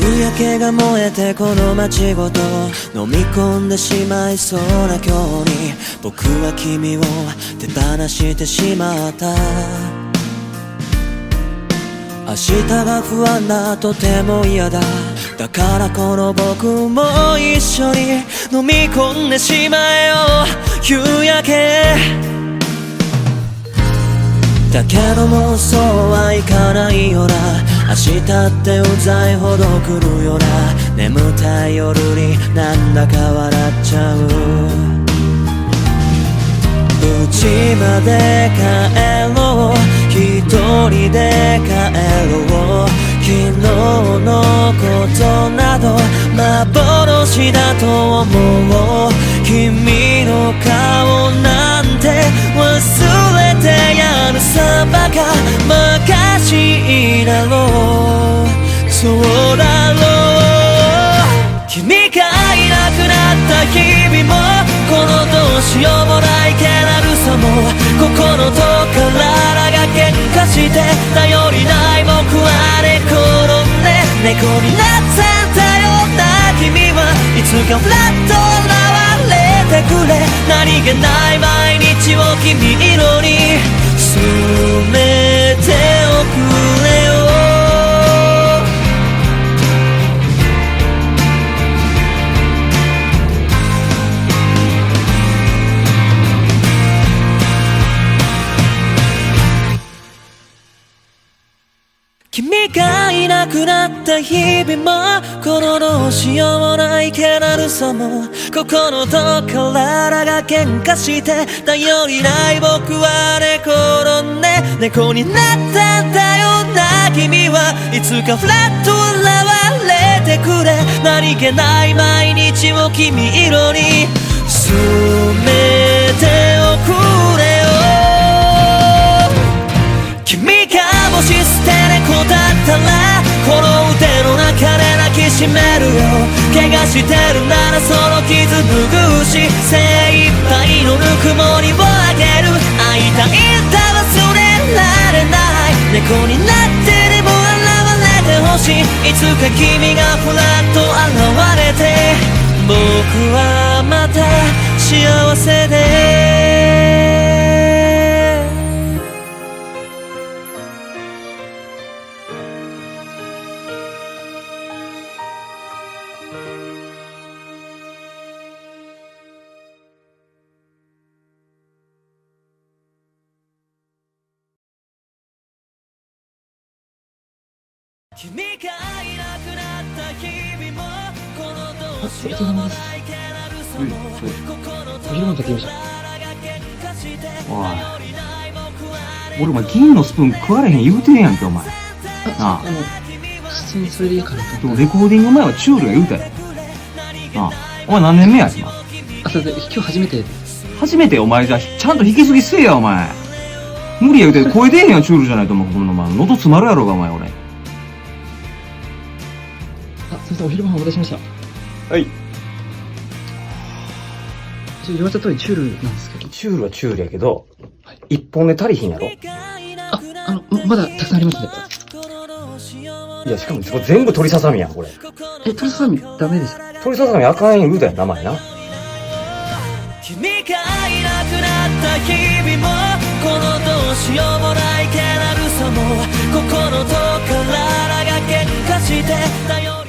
夕焼けが燃えてこの街ごと飲み込んでしまいそうな今日に、僕は君を手放してしまった。明日が不安だ、とても嫌だ。だからこの僕も一緒に飲み込んでしまえよ夕焼け。だけどもうそうはいかないよな。明日ってうざいほど来るよな。眠たい夜になんだか笑っちゃう。家まで帰ろう、一人で帰ろう。昨日のことなど幻だと思う。君の顔なんて忘れてやるさ、バカバカしいだろう。そうだろう。君がいなくなった日々も、このどうしようもない気だるさも、心と体が喧嘩して頼りない僕は寝転んで猫になったんだよな。君はいつかフラッと現れてくれ。何気ない毎日を君色に染めておくれよ。君がいなくなった日々も、このどうしようもない気だるさも、心と体が喧嘩して頼りない僕は寝転んで猫になったんだよな。君はいつかフラッと現れてくれ。何気ない毎日を君色に染めておくれよ。君がもし捨て猫だったら、この腕の中で抱きしめるよ。怪我してるならその傷拭うし、精一杯のぬくもりをあげる。会いたいんだ忘れられない。猫になってでも現れてほしい。いつか君がふらっと現れて、僕はまた幸せで。君がいなくなった日々も、このどうしようもない気だるさも、お昼ご飯炊きました。おい、俺お前銀のスプーン食われへん言うてんやんけお前。なあ、普通にそれでいいかなと。レコーディング前はチュールが言うたやろ。なあ、お前何年目や今。そうで、今日初めて。初めてお前じゃちゃんと弾きすぎせえやお前。無理や言うて声出えへんやんチュールじゃないと思う。こんなお前喉詰まるやろがお前俺。すいません、お昼ご飯お待たせしました。はい。言われた通りチュールなんですけど。チュールはチュールやけど、一本で足りひんやろ。まだたくさんありますね。いや、しかもこれ全部鳥ささみやん、これ。鳥ささみダメです。鳥ささみあかん言うたやん、名前な。君がいなくなった日々も、このどうしようもない気だるさも、心と体が喧嘩して頼り